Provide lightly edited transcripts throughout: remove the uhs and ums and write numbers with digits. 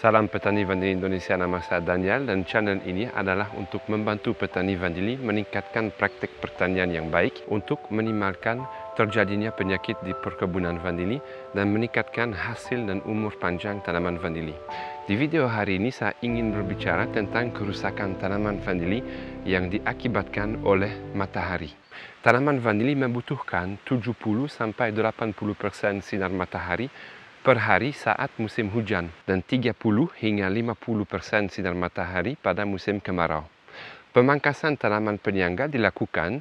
Salam petani vanili Indonesia, nama saya Daniel dan channel ini adalah untuk membantu petani vanili meningkatkan praktik pertanian yang baik untuk minimalkan terjadinya penyakit di perkebunan vanili dan meningkatkan hasil dan umur panjang tanaman vanili. Di video hari ini saya ingin berbicara tentang kerusakan tanaman vanili yang diakibatkan oleh matahari. Tanaman vanili membutuhkan 70-80% sinar matahari per hari saat musim hujan dan 30 hingga 50% sinar matahari pada musim kemarau. Pemangkasan tanaman penyangga dilakukan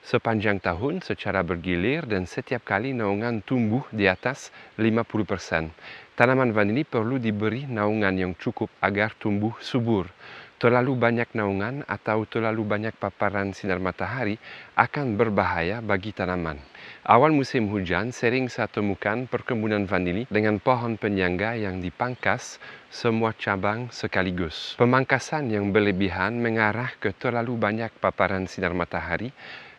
sepanjang tahun secara bergilir dan setiap kali naungan tumbuh di atas 50%. Tanaman vanili perlu diberi naungan yang cukup agar tumbuh subur. Terlalu banyak naungan atau terlalu banyak paparan sinar matahari akan berbahaya bagi tanaman. Awal musim hujan sering saya temukan perkebunan vanili dengan pohon penyangga yang dipangkas semua cabang sekaligus. Pemangkasan yang berlebihan mengarah ke terlalu banyak paparan sinar matahari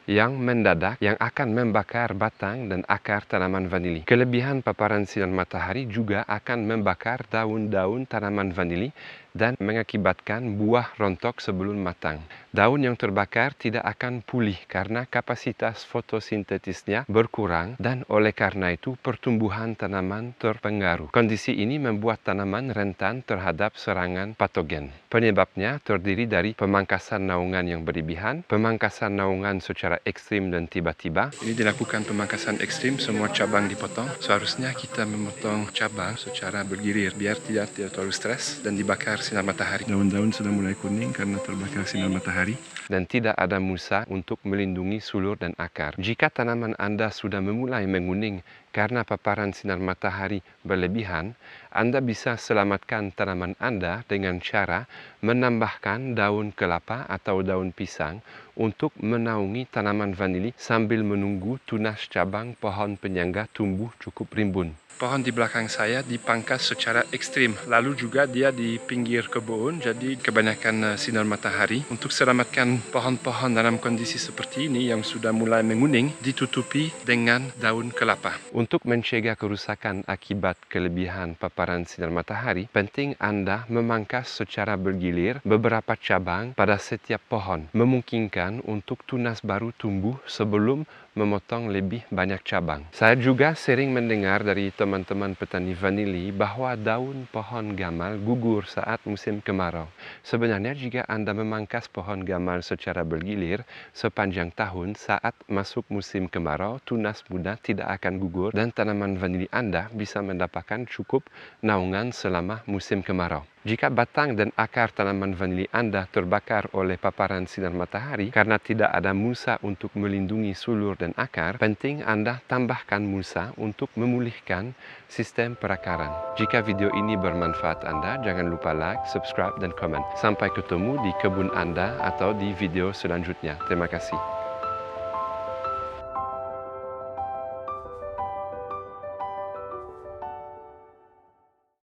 yang mendadak yang akan membakar batang dan akar tanaman vanili. Kelebihan paparan sinar matahari juga akan membakar daun-daun tanaman vanili dan mengakibatkan buah rontok sebelum matang. Daun yang terbakar tidak akan pulih karena kapasitas fotosintetisnya berkurang dan oleh karena itu pertumbuhan tanaman terpengaruh. Kondisi ini membuat tanaman rentan terhadap serangan patogen. Penyebabnya terdiri dari pemangkasan naungan yang berlebihan, pemangkasan naungan secara ekstrim dan tiba-tiba. Ini dilakukan pemangkasan ekstrim, semua cabang dipotong. Seharusnya kita memotong cabang secara bergilir biar tidak terlalu stres dan dibakar sinar matahari. Daun-daun sudah mulai kuning karena terbakar sinar matahari. Dan tidak ada musa untuk melindungi sulur dan akar. Jika tanaman Anda sudah memulai menguning karena paparan sinar matahari berlebihan, Anda bisa selamatkan tanaman Anda dengan cara menambahkan daun kelapa atau daun pisang untuk menaungi tanaman vanili sambil menunggu tunas cabang pohon penyangga tumbuh cukup rimbun. Pohon di belakang saya dipangkas secara ekstrim, lalu juga dia di pinggir kebun, jadi kebanyakan sinar matahari. Untuk selamatkan pohon-pohon dalam kondisi seperti ini yang sudah mulai menguning, ditutupi dengan daun kelapa. Untuk mencegah kerusakan akibat kelebihan paparan sinar matahari, penting Anda memangkas secara bergilir beberapa cabang pada setiap pohon, memungkinkan untuk tunas baru tumbuh sebelum memotong lebih banyak cabang. Saya juga sering mendengar dari teman-teman petani vanili bahwa daun pohon gamal gugur saat musim kemarau. Sebenarnya jika Anda memangkas pohon gamal secara bergilir sepanjang tahun saat masuk musim kemarau, tunas muda tidak akan gugur dan tanaman vanili Anda bisa mendapatkan cukup naungan selama musim kemarau. Jika batang dan akar tanaman vanili Anda terbakar oleh paparan sinar matahari karena tidak ada musa untuk melindungi sulur dan akar, penting Anda tambahkan musa untuk memulihkan sistem perakaran. Jika video ini bermanfaat Anda, jangan lupa like, subscribe, dan komen. Sampai ketemu di kebun Anda atau di video selanjutnya. Terima kasih.